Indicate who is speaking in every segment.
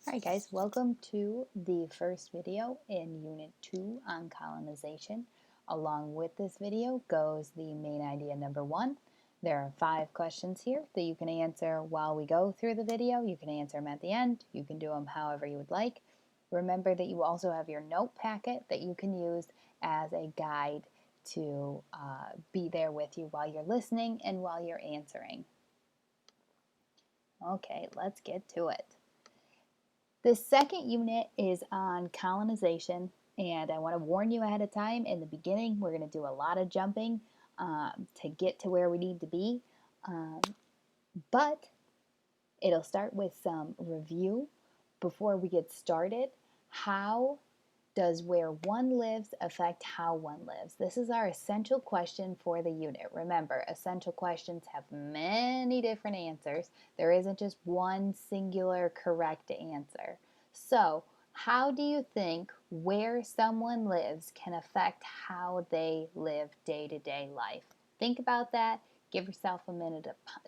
Speaker 1: Alright guys, welcome to the first video in Unit 2 on colonization. Along with this video goes the main idea number 1. There are 5 questions here that you can answer while we go through the video. You can answer them at the end. You can do them however you would like. Remember that you also have your note packet that you can use as a guide to be there with you while you're listening and while you're answering. Okay, let's get to it. The second unit is on colonization, and I want to warn you ahead of time in the beginning, we're going to do a lot of jumping to get to where we need to be, but it'll start with some review before we get started. How does where one lives affect how one lives? This is our essential question for the unit. Remember, essential questions have many different answers. There isn't just one singular correct answer. So, how do you think where someone lives can affect how they live day-to-day life? Think about that. Give yourself a minute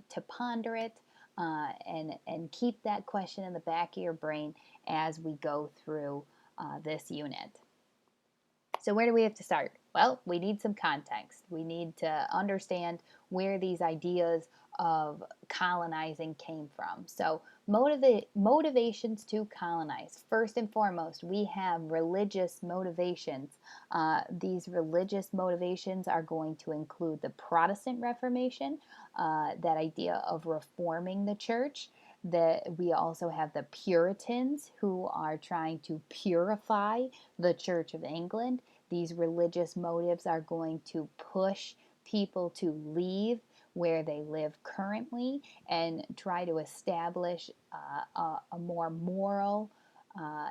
Speaker 1: to ponder it, and keep that question in the back of your brain as we go through this unit. So where do we have to start? Well, we need some context. We need to understand where these ideas of colonizing came from. So motivations to colonize. First and foremost, we have religious motivations. These religious motivations are going to include the Protestant Reformation, that idea of reforming the church. That we also have the Puritans who are trying to purify the Church of England. These religious motives are going to push people to leave where they live currently and try to establish a more moral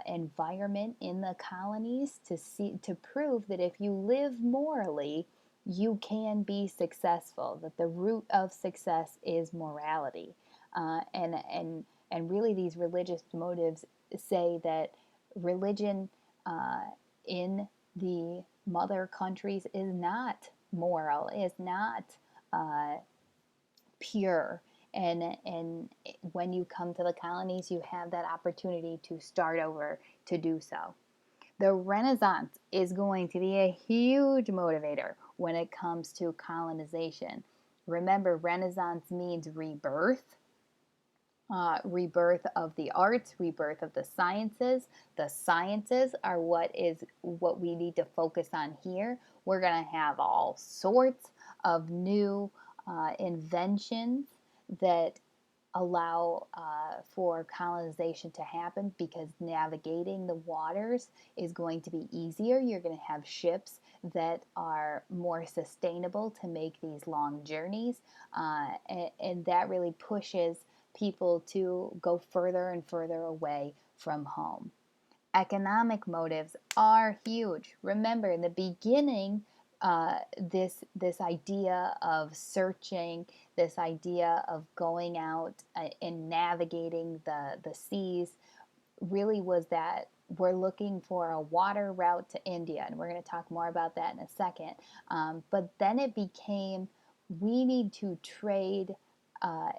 Speaker 1: environment in the colonies to prove that if you live morally, you can be successful, that the root of success is morality. And really these religious motives say that religion in the mother countries is not moral, is not pure. And when you come to the colonies, you have that opportunity to start over to do so. The Renaissance is going to be a huge motivator when it comes to colonization. Remember, Renaissance means rebirth. Rebirth of the arts, rebirth of the sciences. The sciences are what we need to focus on here. We're going to have all sorts of new inventions that allow for colonization to happen, because navigating the waters is going to be easier. You're going to have ships that are more sustainable to make these long journeys, and that really pushes people to go further and further away from home. Economic motives are huge. Remember, in the beginning, this idea of searching, this idea of going out and navigating the seas, really was that we're looking for a water route to India, and we're going to talk more about that in a second. But then it became, we need to trade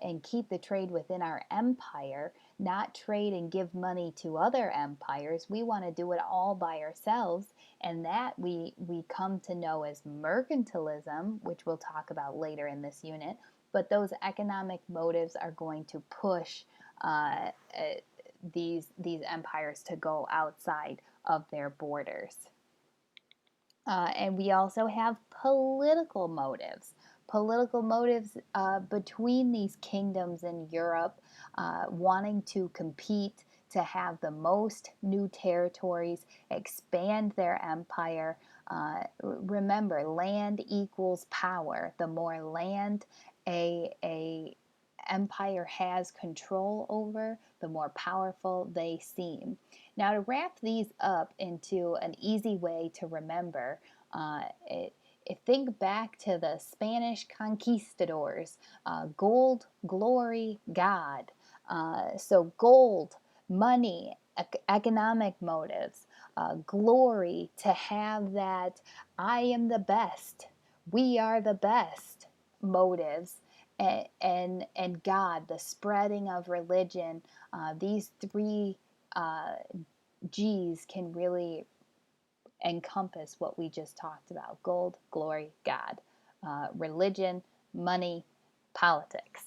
Speaker 1: and keep the trade within our empire, not trade and give money to other empires. We want to do it all by ourselves, and that we come to know as mercantilism, which we'll talk about later in this unit. But those economic motives are going to push these empires to go outside of their borders. And we also have political motives. Political motives between these kingdoms in Europe, wanting to compete to have the most new territories, expand their empire. Remember, land equals power. The more land a empire has control over, the more powerful they seem. Now, to wrap these up into an easy way to remember, think back to the Spanish conquistadors. Gold, glory, God. So gold, money, economic motives. Glory, to have that I am the best, we are the best motives. And God, the spreading of religion. These three G's can really encompass what we just talked about: gold, glory, God, religion, money, politics.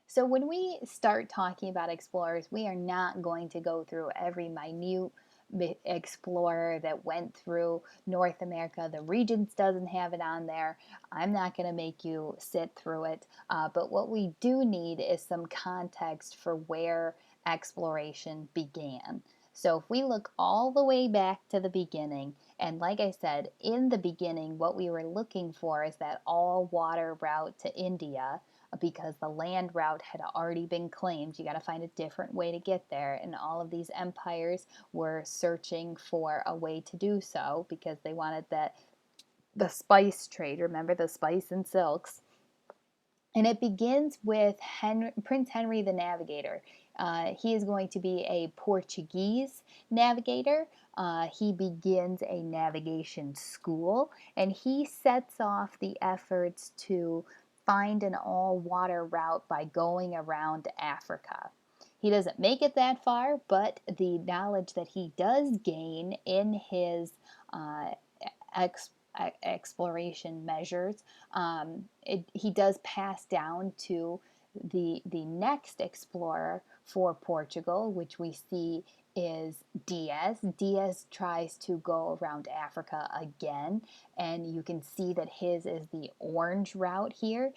Speaker 1: So when we start talking about explorers, we are not going to go through every minute explorer that went through North America. The Regents doesn't have it on there. I'm not going to make you sit through it. But what we do need is some context for where exploration began. So if we look all the way back to the beginning, and like I said, in the beginning, what we were looking for is that all water route to India, because the land route had already been claimed. You got to find a different way to get there. And all of these empires were searching for a way to do so because they wanted the spice trade. Remember the spice and silks? And it begins with Prince Henry the Navigator. He is going to be a Portuguese navigator. He begins a navigation school, and he sets off the efforts to find an all-water route by going around Africa. He doesn't make it that far, but the knowledge that he does gain in his uh, exploration measures, he does pass down to the next explorer for Portugal, which we see is Diaz. Diaz tries to go around Africa again, and you can see that his is the orange route here.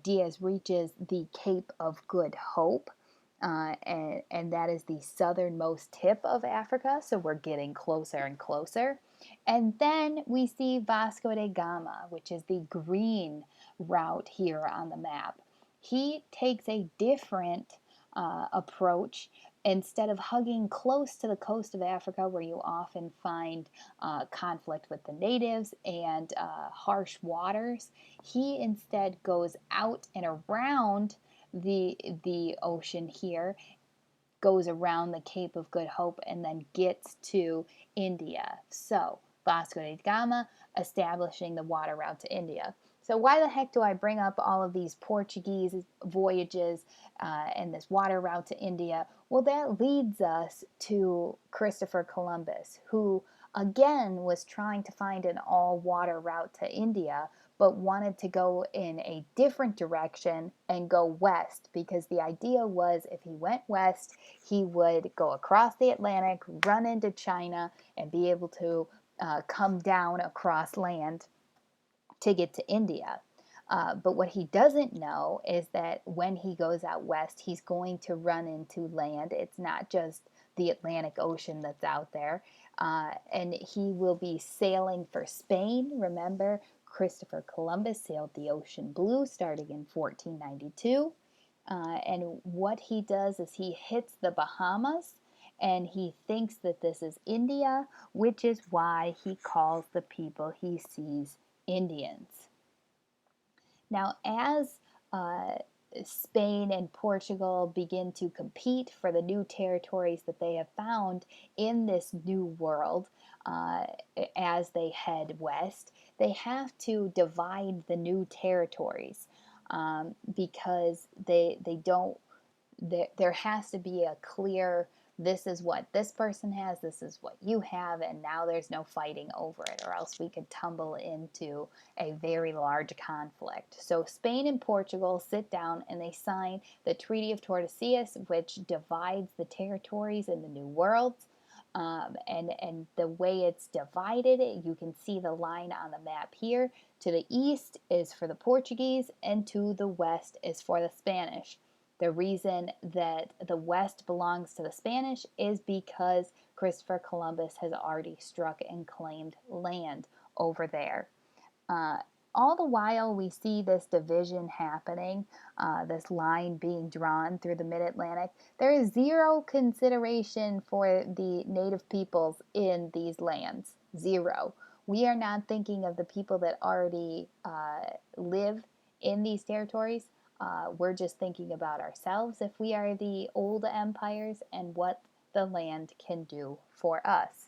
Speaker 1: Diaz reaches the Cape of Good Hope, and that is the southernmost tip of Africa, so we're getting closer and closer. And then we see Vasco da Gama, which is the green route here on the map. He takes a different approach. Instead of hugging close to the coast of Africa, where you often find conflict with the natives and harsh waters, he instead goes out and around the ocean here, goes around the Cape of Good Hope, and then gets to India. So Vasco da Gama establishing the water route to India. So why the heck do I bring up all of these Portuguese voyages and this water route to India? Well, that leads us to Christopher Columbus, who again was trying to find an all-water route to India, but wanted to go in a different direction and go west, because the idea was if he went west, he would go across the Atlantic, run into China, and be able to come down across land to get to India. But what he doesn't know is that when he goes out west, he's going to run into land. It's not just the Atlantic Ocean that's out there. And he will be sailing for Spain. Remember, Christopher Columbus sailed the ocean blue starting in 1492. And what he does is he hits the Bahamas, and he thinks that this is India, which is why he calls the people he sees Indians. Now, as Spain and Portugal begin to compete for the new territories that they have found in this new world, as they head west, they have to divide the new territories, because they don't. There has to be a clear, this is what this person has, this is what you have, and now there's no fighting over it, or else we could tumble into a very large conflict. So Spain and Portugal sit down and they sign the Treaty of Tordesillas, which divides the territories in the New World. And the way it's divided, you can see the line on the map here. To the east is for the Portuguese, and to the west is for the Spanish. The reason that the west belongs to the Spanish is because Christopher Columbus has already struck and claimed land over there. Uh, all the while we see this division happening, this line being drawn through the mid-Atlantic, there is zero consideration for the native peoples in these lands. Zero. We are not thinking of the people that already live in these territories. We're just thinking about ourselves if we are the old empires and what the land can do for us.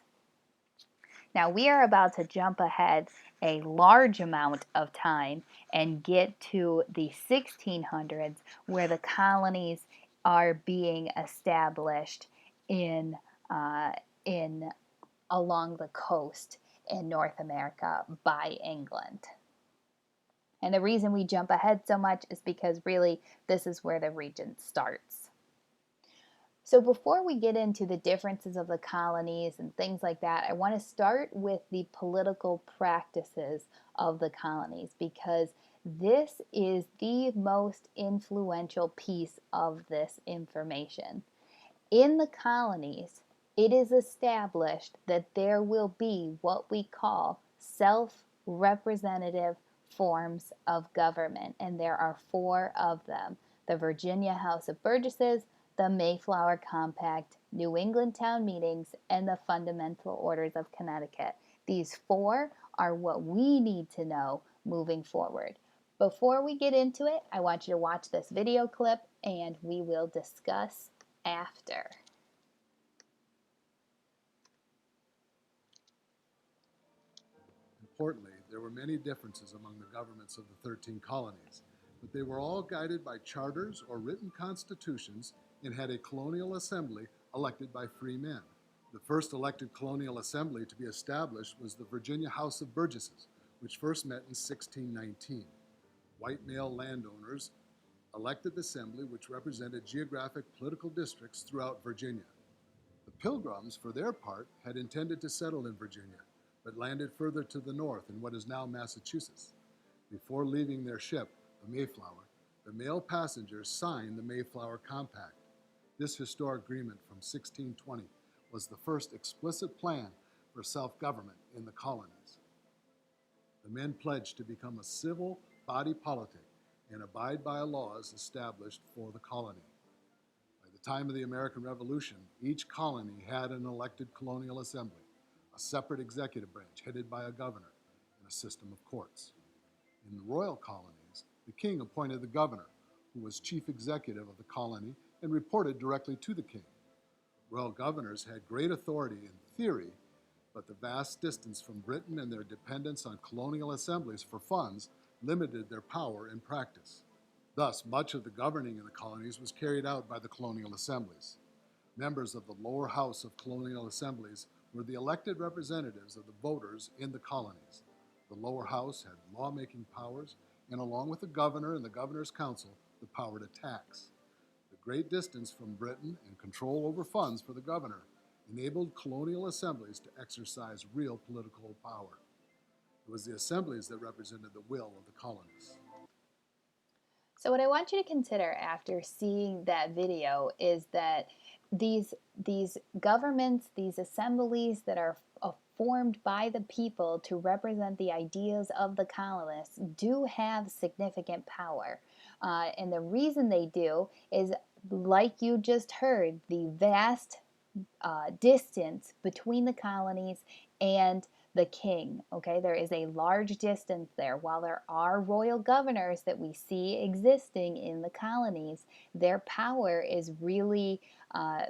Speaker 1: Now we are about to jump ahead a large amount of time and get to the 1600s, where the colonies are being established in, uh, in along the coast in North America by England. And the reason we jump ahead so much is because really this is where the region starts. So before we get into the differences of the colonies and things like that, I want to start with the political practices of the colonies because this is the most influential piece of this information. In the colonies, it is established that there will be what we call self-representative forms of government, and there are 4 of them: the Virginia House of Burgesses, the Mayflower Compact, New England Town Meetings, and the Fundamental Orders of Connecticut. These 4 are what we need to know moving forward. Before we get into it, I want you to watch this video clip and we will discuss after.
Speaker 2: Importantly, there were many differences among the governments of the 13 colonies, but they were all guided by charters or written constitutions and had a colonial assembly elected by free men. The first elected colonial assembly to be established was the Virginia House of Burgesses, which first met in 1619. White male landowners elected the assembly, which represented geographic political districts throughout Virginia. The Pilgrims, for their part, had intended to settle in Virginia, but landed further to the north in what is now Massachusetts. Before leaving their ship, the Mayflower, the male passengers signed the Mayflower Compact. This historic agreement from 1620 was the first explicit plan for self-government in the colonies. The men pledged to become a civil body politic and abide by laws established for the colony. By the time of the American Revolution, each colony had an elected colonial assembly, a separate executive branch headed by a governor, and a system of courts. In the royal colonies, the king appointed the governor, who was chief executive of the colony and reported directly to the king. Royal governors had great authority in theory, but the vast distance from Britain and their dependence on colonial assemblies for funds limited their power in practice. Thus, much of the governing in the colonies was carried out by the colonial assemblies. Members of the lower house of colonial assemblies were the elected representatives of the voters in the colonies. The lower house had lawmaking powers, and along with the governor and the governor's council, the power to tax. The great distance from Britain and control over funds for the governor enabled colonial assemblies to exercise real political power. It was the assemblies that represented the will of the colonists.
Speaker 1: So what I want you to consider after seeing that video is that these governments, these assemblies that are formed by the people to represent the ideas of the colonists do have significant power. And the reason they do is, like you just heard, the vast distance between the colonies and the king. Okay, there is a large distance there. While there are royal governors that we see existing in the colonies, their power is really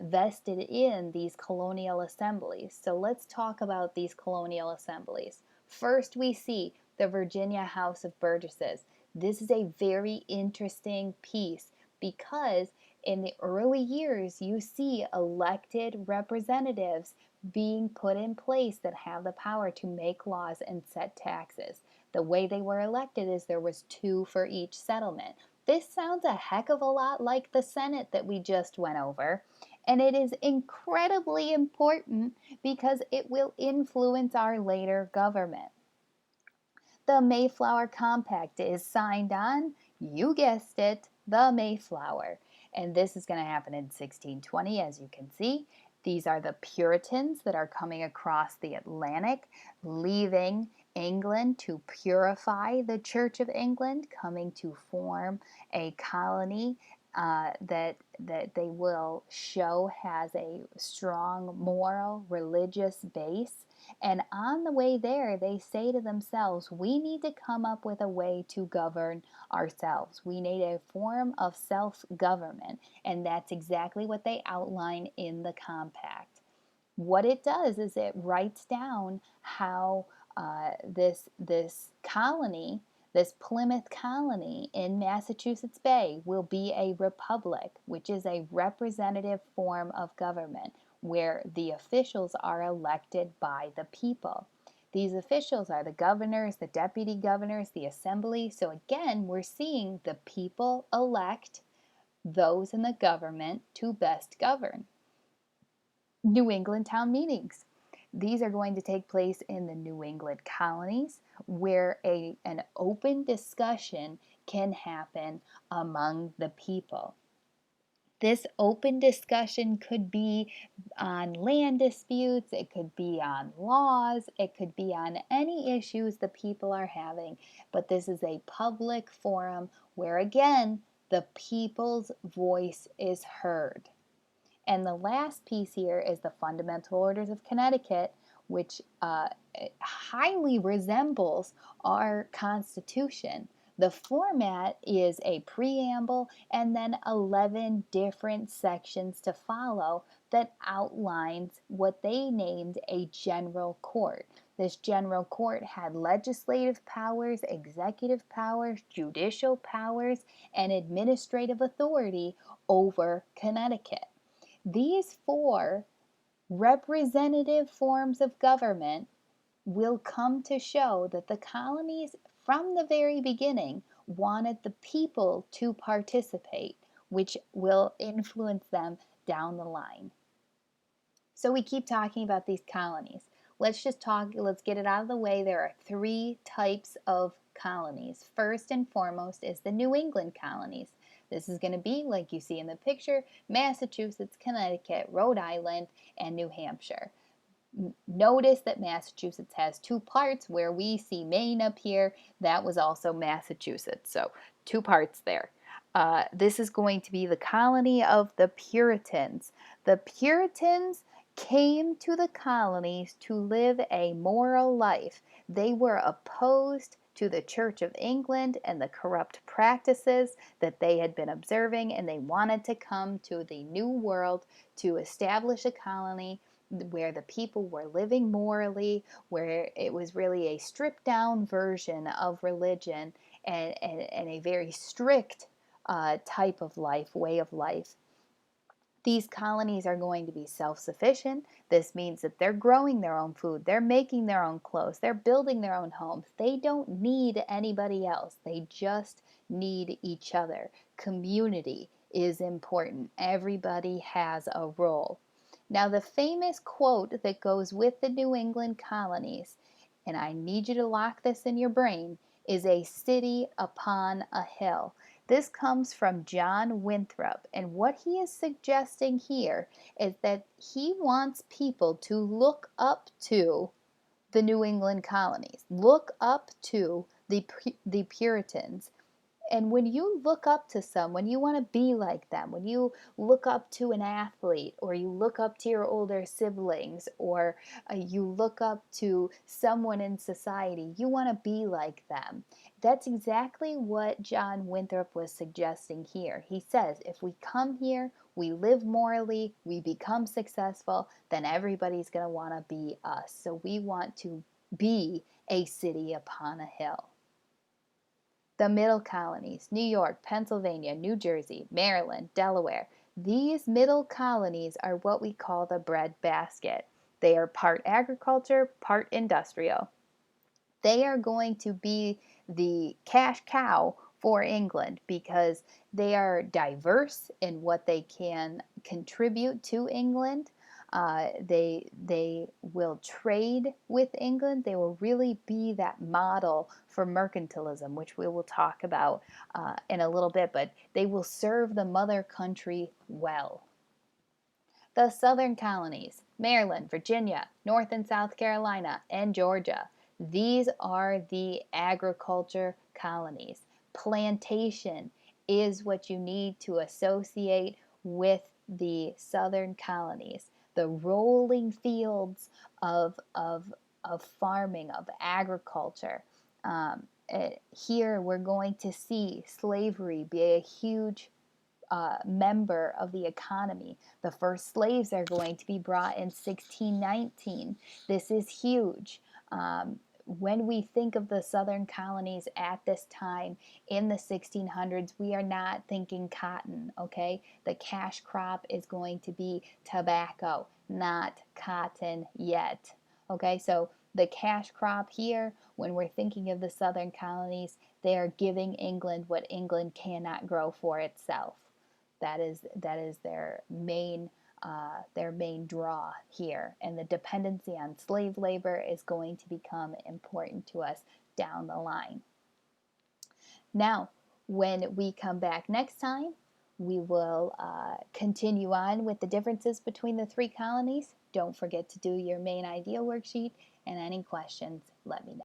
Speaker 1: vested in these colonial assemblies. So let's talk about these colonial assemblies. First, we see the Virginia House of Burgesses. This is a very interesting piece because in the early years, you see elected representatives being put in place that have the power to make laws and set taxes. The way they were elected is there was 2 for each settlement. This sounds a heck of a lot like the Senate that we just went over, and it is incredibly important because it will influence our later government. The Mayflower Compact is signed on, you guessed it, the Mayflower. And this is going to happen in 1620, as you can see. These are the Puritans that are coming across the Atlantic, leaving England to purify the Church of England, coming to form a colony that they will show has a strong moral, religious base. And on the way there, they say to themselves, we need to come up with a way to govern ourselves. We need a form of self-government. And that's exactly what they outline in the compact. What it does is it writes down how this colony This Plymouth colony in Massachusetts Bay will be a republic, which is a representative form of government where the officials are elected by the people. These officials are the governors, the deputy governors, the assembly. So again, we're seeing the people elect those in the government to best govern. New England town meetings. These are going to take place in the New England colonies where an open discussion can happen among the people. This open discussion could be on land disputes, it could be on laws, it could be on any issues the people are having, but this is a public forum where, again, the people's voice is heard. And the last piece here is the Fundamental Orders of Connecticut, which highly resembles our Constitution. The format is a preamble and then 11 different sections to follow that outlines what they named a general court. This general court had legislative powers, executive powers, judicial powers, and administrative authority over Connecticut. These four representative forms of government will come to show that the colonies from the very beginning wanted the people to participate, which will influence them down the line. So we keep talking about these colonies. Let's get it out of the way. There are three types of colonies. First and foremost is the New England colonies. This is going to be, like you see in the picture, Massachusetts, Connecticut, Rhode Island, and New Hampshire. Notice that Massachusetts has two parts. Where we see Maine up here, that was also Massachusetts. So two parts there. This is going to be the colony of the Puritans. The Puritans came to the colonies to live a moral life. They were opposed to the Church of England and the corrupt practices that they had been observing, and they wanted to come to the New World to establish a colony where the people were living morally, where it was really a stripped down version of religion and a very strict type of life, way of life. These colonies are going to be self-sufficient. This means that they're growing their own food, they're making their own clothes, they're building their own homes. They don't need anybody else. They just need each other. Community is important. Everybody has a role. Now, the famous quote that goes with the New England colonies, and I need you to lock this in your brain, is a city upon a hill. This comes from John Winthrop, and what he is suggesting here is that he wants people to look up to the New England colonies, look up to the Puritans. And when you look up to someone, you want to be like them. When you look up to an athlete, or you look up to your older siblings, or you look up to someone in society, you want to be like them. That's exactly what John Winthrop was suggesting here. He says if we come here, we live morally, we become successful, then everybody's going to want to be us. So we want to be a city upon a hill. The middle colonies, New York, Pennsylvania, New Jersey, Maryland, Delaware. These middle colonies are what we call the breadbasket. They are part agriculture, part industrial. They are going to be the cash cow for England because they are diverse in what they can contribute to England. They will trade with England. They will really be that model for mercantilism, which we will talk about in a little bit, but they will serve the mother country well. The southern colonies, Maryland, Virginia, North and South Carolina, and Georgia. These are the agriculture colonies. Plantation is what you need to associate with the southern colonies. The rolling fields of farming, of agriculture. Here we're going to see slavery be a huge member of the economy. The first slaves are going to be brought in 1619. This is huge. when we think of the southern colonies at this time in the 1600s, we are not thinking cotton, okay? The cash crop is going to be tobacco, not cotton yet, okay? So the cash crop here, when we're thinking of the southern colonies, they are giving England what England cannot grow for itself. That is their main draw here, and the dependency on slave labor is going to become important to us down the line. Now, when we come back next time, we will continue on with the differences between the three colonies. Don't forget to do your main idea worksheet, and any questions, let me know.